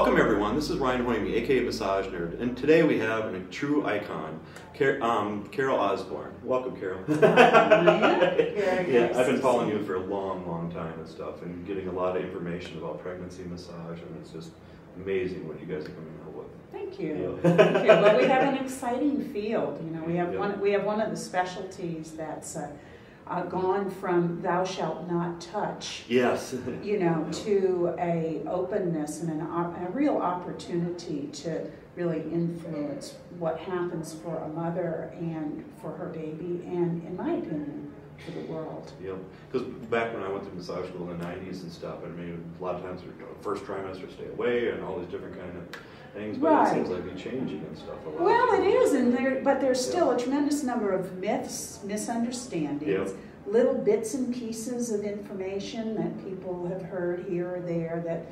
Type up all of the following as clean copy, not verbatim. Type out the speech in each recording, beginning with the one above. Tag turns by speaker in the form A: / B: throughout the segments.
A: Welcome everyone, this is Ryan Hoyme, aka Massage Nerd, and today we have a true icon, Carole Osborne. Welcome, Carole. Yeah, I've been following you for a long time and stuff, and getting a lot of information about pregnancy massage, and it's just amazing what you guys are coming out with.
B: Thank you. Thank you. Well, we have an exciting field. You know, we have one of the specialties that's gone from "thou shalt not touch,"
A: yes,
B: you know, to a openness and a real opportunity to really influence what happens for a mother and for her baby, and in my opinion, for the world.
A: Yep. Because back when I went to massage school in the '90s and stuff, I mean, a lot of times first trimester, stay away, and all these different kind of things. But
B: right.
A: It seems like it's changing and stuff a lot.
B: Well, it is, but there's still a tremendous number of myths, misunderstandings, little bits and pieces of information that people have heard here or there that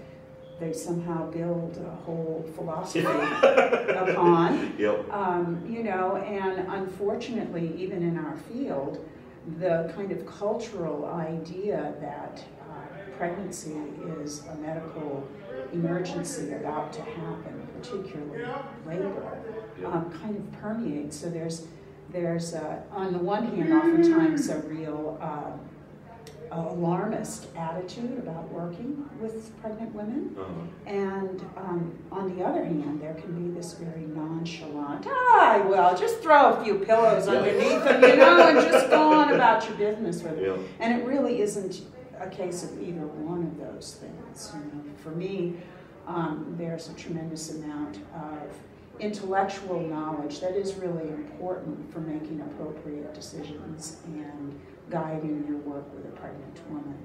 B: they somehow build a whole philosophy upon.
A: Yep.
B: You know, and unfortunately, even in our field, the kind of cultural idea that pregnancy is a medical emergency about to happen, particularly labor, kind of permeates. So there's on the one hand, oftentimes a real alarmist attitude about working with pregnant women, and on the other hand, there can be this very nonchalant, well, just throw a few pillows underneath them, you know, and just go on about your business with it. And it really isn't a case of either one of those things. You know, for me, there's a tremendous amount of intellectual knowledge that is really important for making appropriate decisions and guiding your work with a pregnant woman.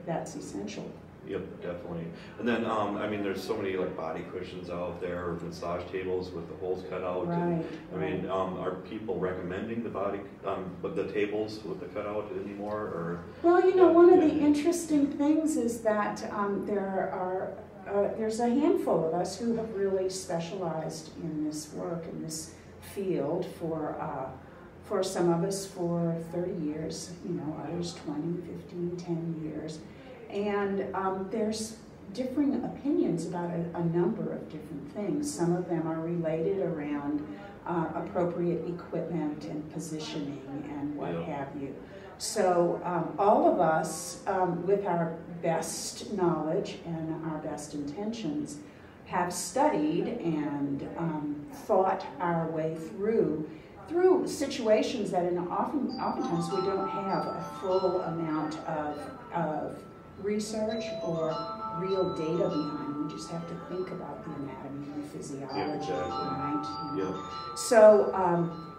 B: That's essential.
A: Yep, definitely. And then, I mean, there's so many like body cushions out there, or massage tables with the holes cut out.
B: Right.
A: And, I mean, are people recommending the tables with the cutout anymore, or?
B: Well, you know, one of the interesting things is that there's a handful of us who have really specialized in this work, in this field, for some of us for 30 years, you know, others 20, 15, 10 years. And there's differing opinions about a number of different things. Some of them are related around appropriate equipment and positioning and what have you. So all of us, with our best knowledge and our best intentions, have studied and thought our way through situations that oftentimes we don't have a full amount of research or real data behind. We just have to think about the anatomy and the physiology, right?
A: Yeah.
B: So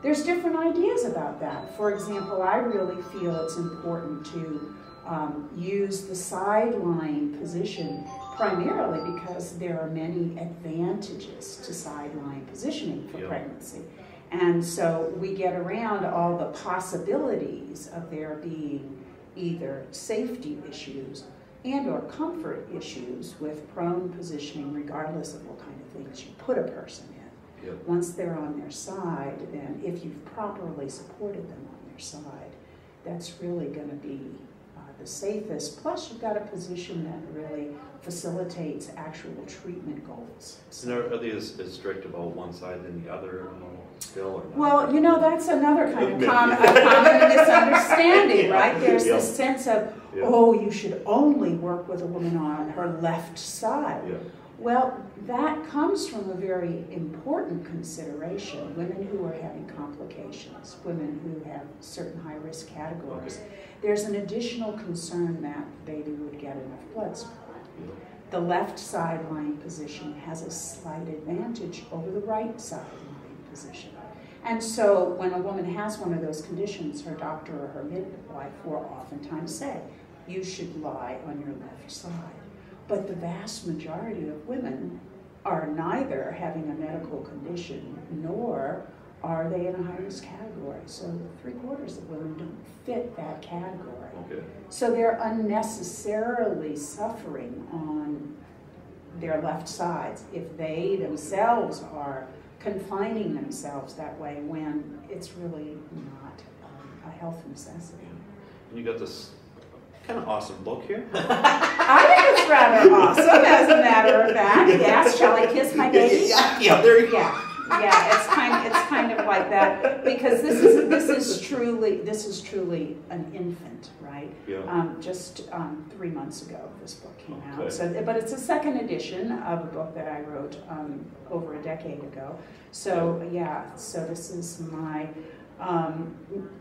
B: there's different ideas about that. For example, I really feel it's important to use the sideline position primarily because there are many advantages to sideline positioning for pregnancy. And so we get around all the possibilities of there being either safety issues and or comfort issues with prone positioning, regardless of what kind of things you put a person in. Once they're on their side, then if you've properly supported them on their side, that's really going to be the safest. Plus, you've got a position that really facilitates actual treatment goals.
A: And are they as strict about one side than the other still? Or not?
B: Well, you know, that's another kind of common misunderstanding, right? There's this sense of, oh, you should only work with a woman on her left side. Well, that comes from a very important consideration. Women who are having complications, women who have certain high-risk categories. There's an additional concern that the baby would get enough blood supply. The left sideline position has a slight advantage over the right sideline position. And so when a woman has one of those conditions, her doctor or her midwife will oftentimes say, you should lie on your left side. But the vast majority of women are neither having a medical condition nor are they in a high-risk category. So 3/4 of women don't fit that category. So they're unnecessarily suffering on their left sides if they themselves are confining themselves that way when it's really not a health necessity.
A: You got this Kind of awesome book here.
B: I think it's rather awesome, as a matter of fact. Yes, shall I kiss my baby?
A: Yeah, there you go.
B: Yeah, it's kind of like that, because this is truly an infant, right?
A: Yeah.
B: Just 3 months ago, this book came out. So, but it's a second edition of a book that I wrote over a decade ago. So yeah, so this is my.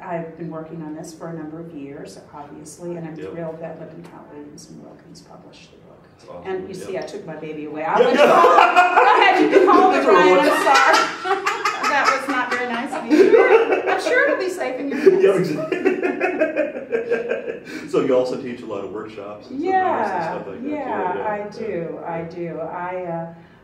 B: I've been working on this for a number of years, obviously, and I'm thrilled that Lippincott Williams and Wilkins published the book.
A: Awesome.
B: And you see, I took my baby away. Go ahead, you can call me Brian. I'm sorry. That was not very nice of you. I'm sure it'll be safe in your hands.
A: So you also teach a lot of workshops and seminars and stuff like that too?
B: Yeah, I do.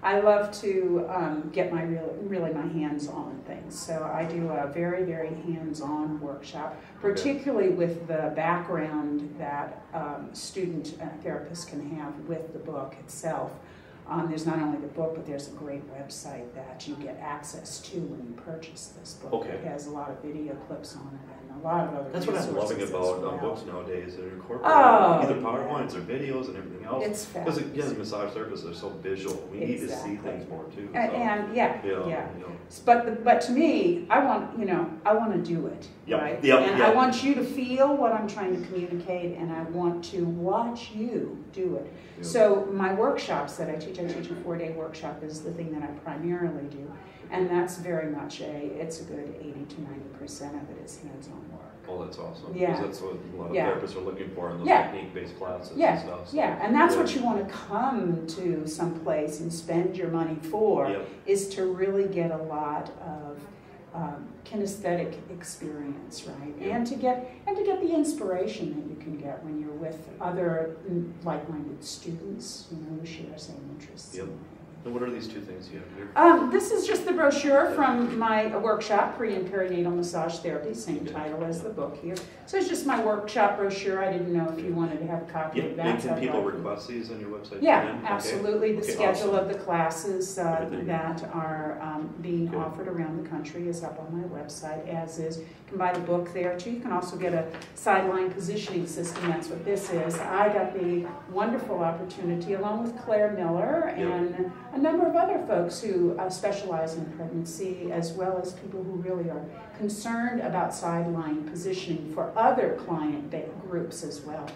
B: I love to get my really my hands-on things. So I do a very, very hands-on workshop, particularly with the background that student therapists can have with the book itself. There's not only the book, but there's a great website that you get access to when you purchase this book.
A: Okay.
B: It has a lot of video clips on it and a lot of other
A: That's what I'm loving about
B: well.
A: books nowadays. They're incorporating either PowerPoints or videos and everything else.
B: It's fabulous.
A: Because again, massage therapists are so visual. We need to see things more too. So.
B: And yeah.
A: You know.
B: But to me, I want to do it, right? And I want you to feel what I'm trying to communicate, and I want to watch you do it. Yep. So my workshops that I teach a 4-day workshop is the thing that I primarily do, and that's very much it's a good 80 to 90% of it is hands-on work.
A: Oh, that's awesome.
B: Yeah.
A: Because that's what a lot of therapists are looking for in those technique-based classes and stuff. So.
B: Yeah, and that's what you want to come to someplace and spend your money for, is to really get a lot of kinesthetic experience, right? And to get the inspiration that you can get when you're with other like-minded students, who share same interests.
A: Yep. And what are these two things you have here?
B: This is just the brochure from my workshop, Pre and Perinatal Massage Therapy, same title as the book here. So it's just my workshop brochure. I didn't know if you wanted to have a copy of that.
A: And can people request these on your website?
B: Yeah, absolutely. The schedule of the classes that are being offered around the country is up on my website, as is. You can buy the book there too. You can also get a sideline positioning system. That's what this is. I got the wonderful opportunity, along with Claire Miller and a number of other folks who specialize in pregnancy, as well as people who really are concerned about sideline positioning for other client groups as well.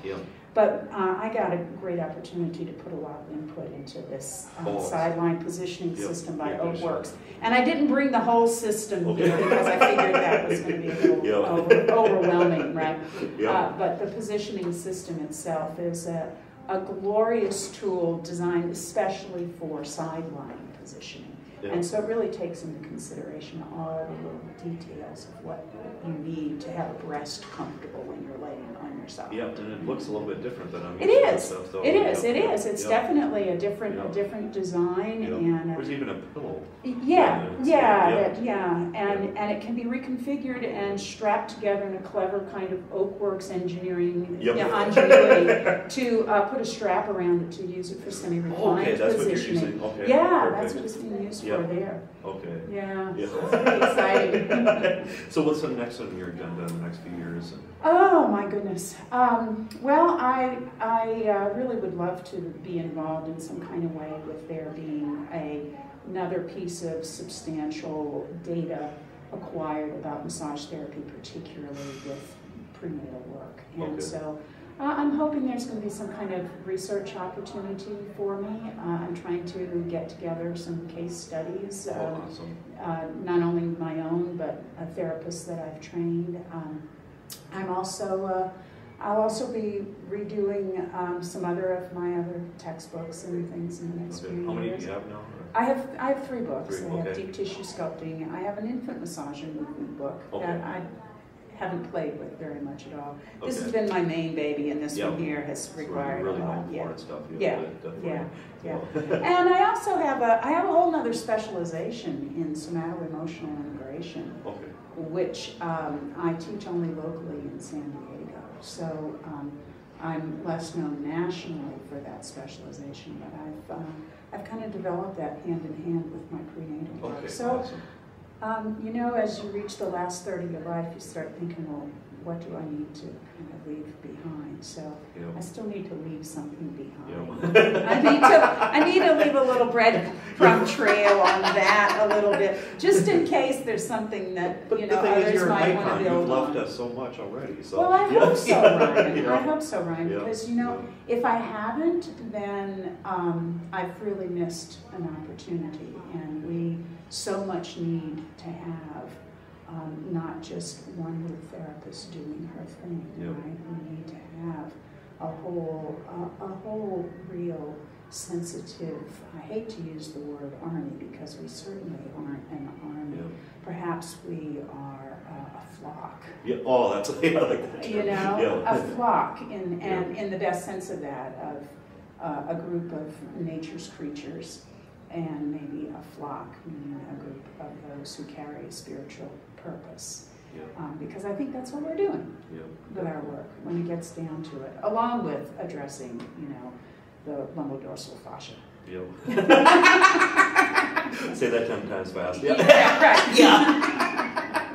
B: But I got a great opportunity to put a lot of input into this sideline positioning system by Oakworks. And I didn't bring the whole system here because I figured that was going to be a little overwhelming, right? But the positioning system itself is a glorious tool designed especially for sideline positioning. And so it really takes into consideration all the little details of what you need to have a breast comfortable when you're laying on your side.
A: And it looks a little bit different than I'm
B: used
A: to and stuff. So
B: it is. It's definitely a different design. And
A: there's even a pillow.
B: And it can be reconfigured and strapped together in a clever kind of Oakworks engineering ingenuity to put a strap around it to use it for semi-reclined
A: that's
B: positioning.
A: What you're using.
B: That's what it's being used for there. It's pretty exciting.
A: So what's the next on your agenda in the next few years?
B: Oh my goodness. Well, I really would love to be involved in some kind of way with there being another piece of substantial data acquired about massage therapy, particularly with prenatal work. And so I'm hoping there's going to be some kind of research opportunity for me. I'm trying to get together some case studies, not only my own, but therapists that I've trained. I'll also be redoing some other of my other textbooks and things in the next few years.
A: How many do you have now?
B: I have 3 books. I have Deep Tissue Sculpting. I have an infant massage and movement book that I haven't played with very much at all. This has been my main baby, and this one here has required a lot. And I also have a whole other specialization in somato-emotional integration, which I teach only locally in San Diego. So I'm less known nationally for that specialization, but I've kind of developed that hand in hand with my prenatal work. So. As you reach the last third of your life, you start thinking, well, what do I need to kind of leave behind? So I still need to leave something behind. I need to leave a little breadcrumb trail on that a little bit, just in case there's something that others might want to build on.
A: You've left us so much already. So.
B: Well, I hope so, Ryan. I hope so, Ryan, because if I haven't, then I've really missed an opportunity, and we so much need to have not just one good therapist doing her thing, right? We need to have a whole real sensitive, I hate to use the word army because we certainly aren't an army. Perhaps we are a flock.
A: Oh, that's, I like that term.
B: A flock, in the best sense of that, of a group of nature's creatures, and maybe a flock, meaning a group of those who carry a spiritual purpose. Because I think that's what we're doing with our work when it gets down to it, along with addressing, the lumbodorsal fascia.
A: Say that 10 times fast.
B: Right.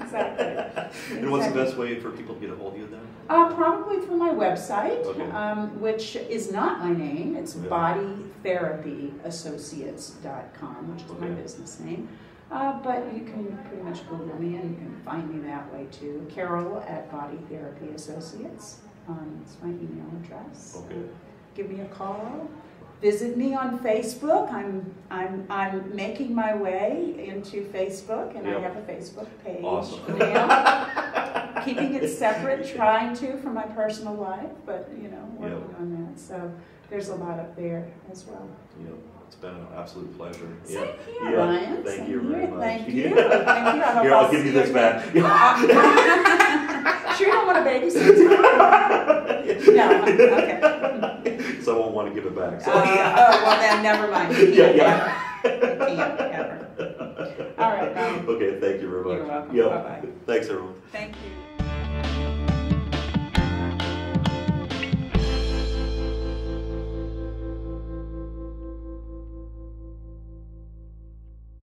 B: Exactly.
A: And what's the best way for people to get a hold of you then?
B: Probably through my website, which is not my name. It's bodytherapyassociates.com, which is my business name. But you can pretty much Google me and you can find me that way too. Carole at Body Therapy Associates. It's my email address. Give me a call. Visit me on Facebook. I'm making my way into Facebook, and I have a Facebook page now. Keeping it separate, trying to from my personal life, but working on that. So there's a lot up there as well.
A: It's been an absolute pleasure.
B: Same here, Ryan.
A: Thank you very much.
B: Thank you. Thank you.
A: Here, I'll give you this back.
B: Sure you don't want to babysit? No. Okay.
A: So I won't want to give it back. So.
B: Oh, well then, never mind. You can't ever. All right, Ryan.
A: Okay, thank you very much.
B: You're welcome.
A: Bye-bye. Thanks, everyone.
B: Thank you.